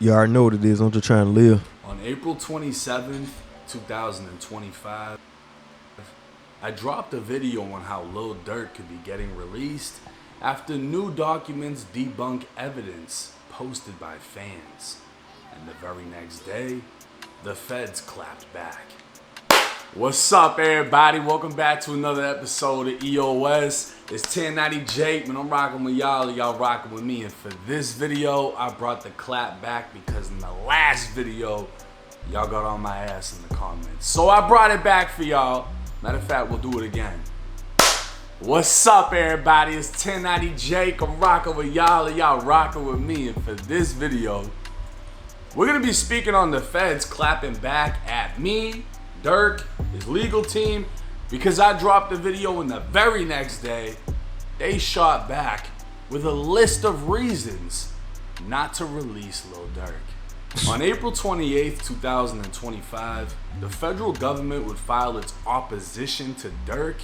You already know what it is. I'm just trying to live. On April 27th, 2025, I dropped a video on how Lil Durk could be getting released after new documents debunk evidence posted by fans. And the very next day, the feds clapped back. What's up, everybody? Welcome back to another episode of EOS. It's 1090 Jake, man. I'm rocking with y'all, and y'all rocking with me. And for this video, I brought the clap back because in the last video, y'all got on my ass in the comments. So I brought it back for y'all. Matter of fact, we'll do it again. What's up, everybody? It's 1090 Jake. I'm rocking with y'all, and y'all rocking with me. And for this video, we're gonna be speaking on the feds clapping back at me, Durk, his legal team, because I dropped the video and the very next day, they shot back with a list of reasons not to release Lil Durk. On April 28th, 2025, the federal government would file its opposition to Durk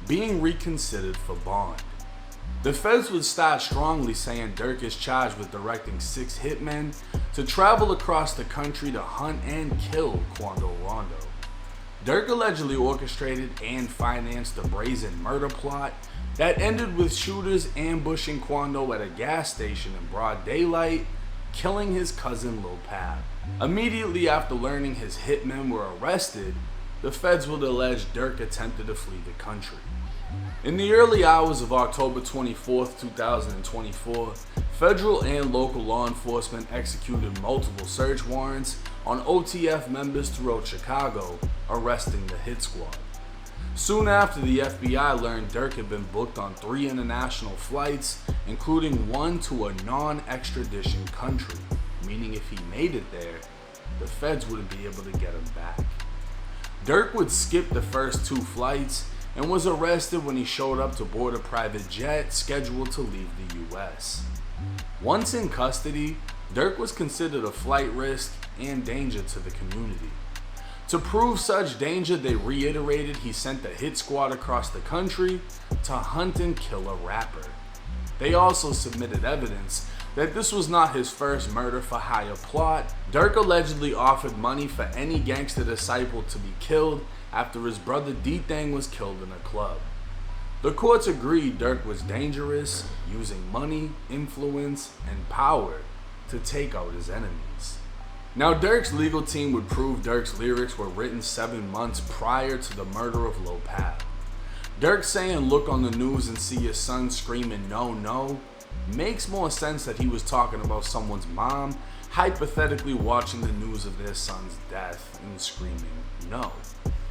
being reconsidered for bond. The feds would start strongly saying Durk is charged with directing 6 hitmen to travel across the country to hunt and kill Quando Rondo. Durk allegedly orchestrated and financed a brazen murder plot that ended with shooters ambushing Quando at a gas station in broad daylight, killing his cousin Lil Pab. Immediately after learning his hitmen were arrested, the feds would allege Durk attempted to flee the country. In the early hours of October 24th, 2024, federal and local law enforcement executed multiple search warrants on OTF members throughout Chicago, arresting the hit squad. Soon after, the FBI learned Durk had been booked on 3 international flights, including one to a non-extradition country, meaning if he made it there, the feds wouldn't be able to get him back. Durk would skip the first 2 flights and was arrested when he showed up to board a private jet scheduled to leave the US. Once in custody, Durk was considered a flight risk and danger to the community. To prove such danger, they reiterated he sent the hit squad across the country to hunt and kill a rapper. They also submitted evidence that this was not his first murder for hire plot. Durk allegedly offered money for any gangster disciple to be killed after his brother D-Thang was killed in a club. The courts agreed Durk was dangerous, using money, influence, and power to take out his enemies. Now, Durk's legal team would prove Durk's lyrics were written 7 months prior to the murder of Lil Pab. Durk saying look on the news and see your son screaming no, no, makes more sense that he was talking about someone's mom hypothetically watching the news of their son's death and screaming no.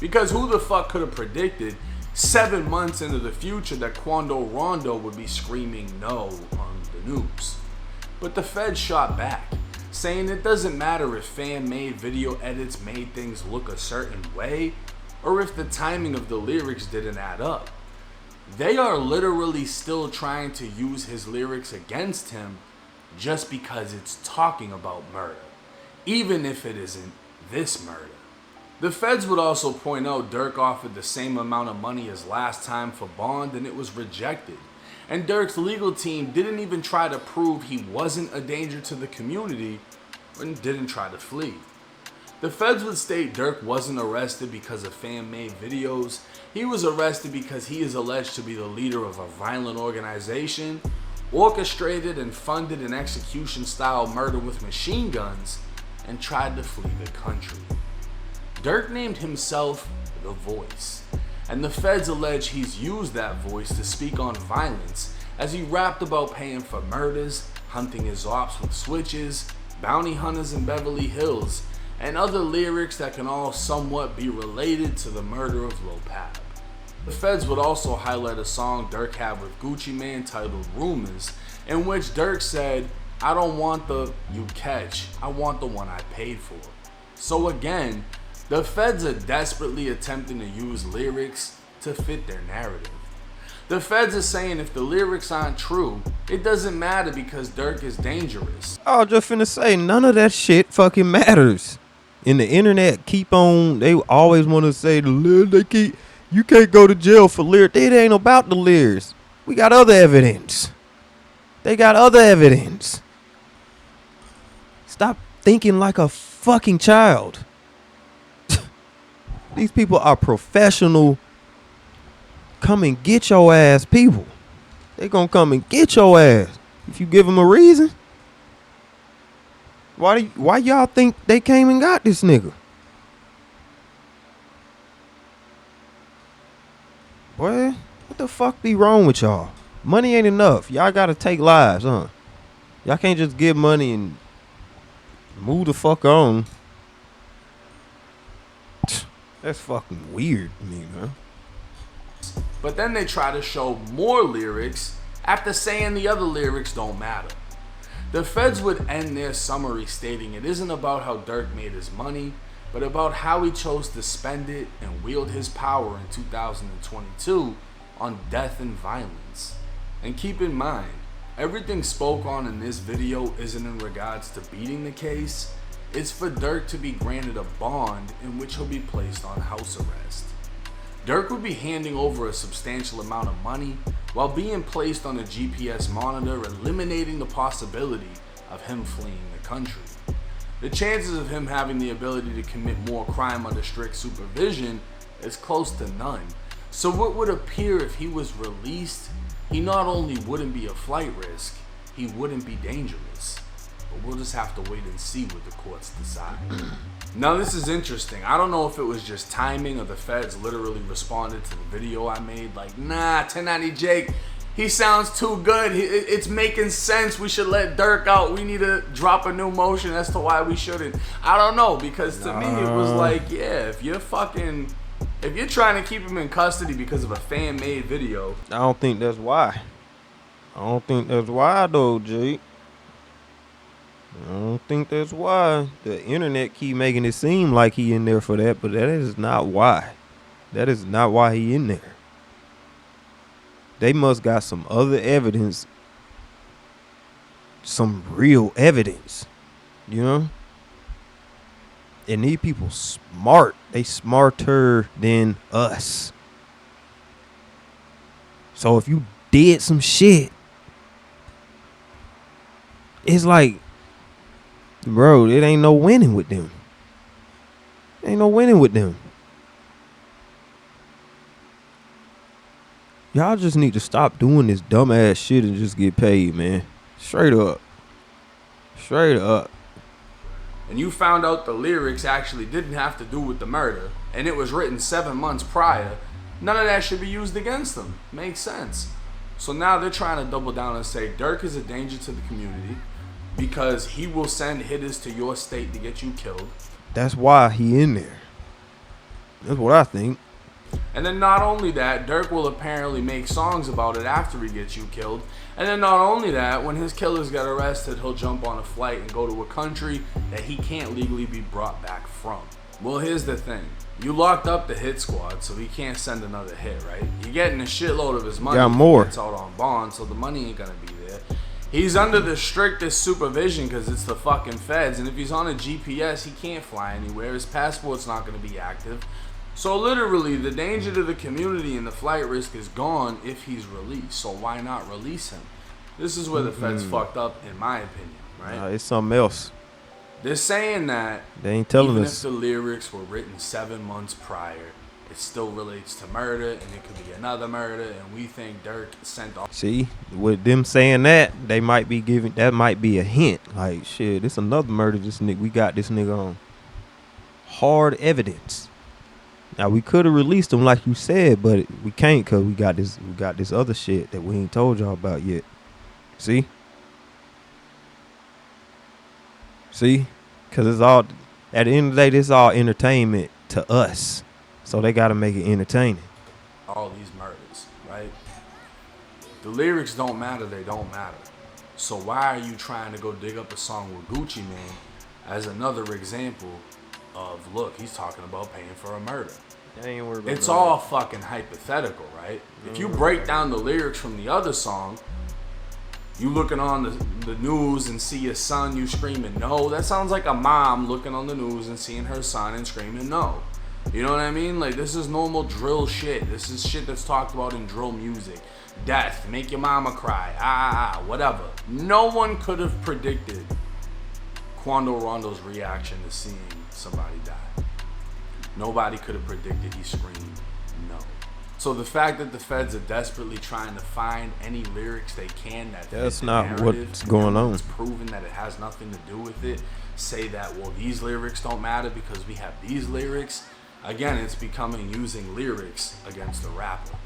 Because who the fuck could have predicted 7 months into the future that Quando Rondo would be screaming no on the news? But the feds shot back, saying it doesn't matter if fan-made video edits made things look a certain way, or if the timing of the lyrics didn't add up. They are literally still trying to use his lyrics against him just because it's talking about murder, even if it isn't this murder. The feds would also point out Durk offered the same amount of money as last time for bond and it was rejected. And Durk's legal team didn't even try to prove he wasn't a danger to the community and didn't try to flee. The feds would state Durk wasn't arrested because of fan-made videos. He was arrested because he is alleged to be the leader of a violent organization, orchestrated and funded an execution-style murder with machine guns, and tried to flee the country. Durk named himself The Voice, and the feds allege he's used that voice to speak on violence as he rapped about paying for murders, hunting his ops with switches, bounty hunters in Beverly Hills, and other lyrics that can all somewhat be related to the murder of Lil Pab. The feds would also highlight a song Durk had with Gucci Mane titled Rumors, in which Durk said, "I don't want the you catch, I want the one I paid for." So again, the feds are desperately attempting to use lyrics to fit their narrative. The feds are saying if the lyrics aren't true, it doesn't matter because Durk is dangerous. I was just finna say, none of that shit fucking matters. In the internet, they always want to say the lyrics, you can't go to jail for lyrics. It ain't about the lyrics. We got other evidence. They got other evidence. Stop thinking like a fucking child. These people are professional. Come and get your ass people. They gonna come and get your ass if you give them a reason. Why y'all think they came and got this nigga? Boy, what the fuck be wrong with y'all? Money ain't enough. Y'all gotta take lives, huh? Y'all can't just give money and move the fuck on. That's fucking weird to me, man. But then they try to show more lyrics after saying the other lyrics don't matter. The feds would end their summary stating it isn't about how Durk made his money, but about how he chose to spend it and wield his power in 2022 on death and violence. And keep in mind, everything spoke on in this video isn't in regards to beating the case. It's for Durk to be granted a bond in which he'll be placed on house arrest. Durk would be handing over a substantial amount of money while being placed on a GPS monitor, eliminating the possibility of him fleeing the country. The chances of him having the ability to commit more crime under strict supervision is close to none. So what would appear if he was released, he not only wouldn't be a flight risk, he wouldn't be dangerous. But we'll just have to wait and see what the courts decide. Now this is interesting. I don't know if it was just timing or the feds literally responded to the video I made. Like, nah, 1090 Jake, he sounds too good. It's making sense. We should let Durk out. We need to drop a new motion as to why we shouldn't. I don't know, because to me it was like, yeah, if you're trying to keep him in custody because of a fan-made video. I don't think that's why. I don't think that's why though, Jake. I don't think that's why. The internet keep making it seem like he in there for that, but that is not why. That is not why he in there. They must got some other evidence. Some real evidence. You know? And these people smart. They smarter than us. So if you did some shit, it's like, bro, it ain't no winning with them. Ain't no winning with them. Y'all just need to stop doing this dumbass shit and just get paid, man. Straight up. Straight up. And you found out the lyrics actually didn't have to do with the murder, and it was written 7 months prior, none of that should be used against them. Makes sense. So now they're trying to double down and say Durk is a danger to the community because he will send hitters to your state to get you killed. That's why he in there. That's what I think. And then not only that, Durk will apparently make songs about it after he gets you killed. And then not only that, when his killers get arrested, he'll jump on a flight and go to a country that he can't legally be brought back from. Well, here's the thing. You locked up the hit squad, so he can't send another hit, right? You're getting a shitload of his money. Got more. It's out on bond, so the money ain't gonna be there. He's under the strictest supervision because it's the fucking feds. And if he's on a GPS, he can't fly anywhere. His passport's not gonna be active. So literally, the danger to the community and the flight risk is gone if he's released. So why not release him? This is where the feds fucked up, in my opinion, right? It's something else. They're saying that they ain't telling even us. if the lyrics were written 7 months prior, it still relates to murder, and it could be another murder, and we think Durk sent off. See, with them saying that, they might be giving, that might be a hint. Like, shit, it's another murder this nigga, we got this nigga on. Hard evidence. Now we could have released him like you said, but we can't because we got this other shit that we ain't told y'all about yet. See? See? Because it's all, at the end of the day, this is all entertainment to us. So they got to make it entertaining. All these murders, right? The lyrics don't matter, they don't matter. So why are you trying to go dig up a song with Gucci Mane as another example of, look, he's talking about paying for a murder? It's all fucking hypothetical, right? If you break down the lyrics from the other song, you looking on the news and see your son, you screaming no. That sounds like a mom looking on the news and seeing her son and screaming no. You know what I mean? Like, this is normal drill shit. This is shit that's talked about in drill music. Death, make your mama cry, whatever. No one could have predicted, Quando Rondo's reaction to seeing somebody die. Nobody could have predicted he screamed no. So the fact that the feds are desperately trying to find any lyrics they can that that's fit the not narrative, what's going on. It's proven that it has nothing to do with it. Say that, well, these lyrics don't matter because we have these lyrics. Again, it's becoming using lyrics against the rapper.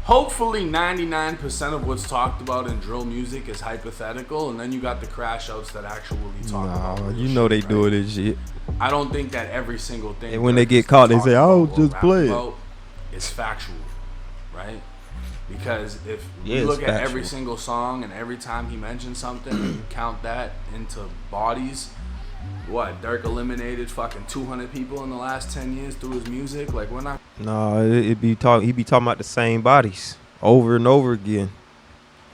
Hopefully 99% of what's talked about in drill music is hypothetical, and then you got the crash outs that actually talk about real you know shit, they doing this shit. I don't think that every single thing, And when they get caught, they say, "Oh, just play it." Is factual, right? Because if Yeah, you it's look at every factual. single song and every time he mentions something, and you count that into bodies, what, Durk eliminated fucking 200 people in the last 10 years through his music? Like, we're not No, he be talking about the same bodies over and over again.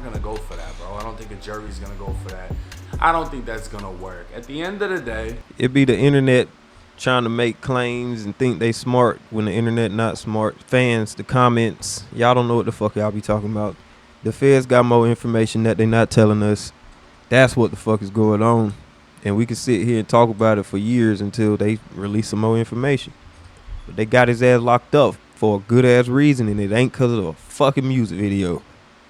gonna go for that, bro. I don't think a jury's gonna go for that. I don't think that's gonna work. At the end of the day, It be the internet trying to make claims and think they smart when the internet not smart. Fans, the comments, y'all don't know what the fuck y'all be talking about. The feds got more information that they not telling us. That's what the fuck is going on. And we can sit here and talk about it for years until they release some more information. But they got his ass locked up for a good ass reason, and it ain't cause of a fucking music video.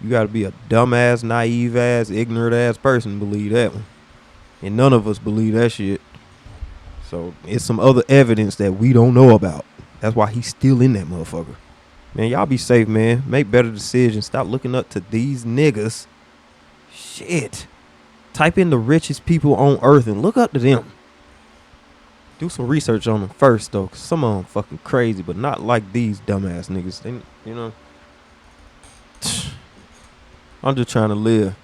You gotta be a dumbass, naive ass, ignorant ass person to believe that one. And none of us believe that shit. So it's some other evidence that we don't know about. That's why he's still in that motherfucker. Man, y'all be safe, man. Make better decisions. Stop looking up to these niggas. Shit. Type in the richest people on earth and look up to them. Do some research on them first, though. 'Cause some of them fucking crazy, but not like these dumbass niggas. They, you know. I'm just trying to live.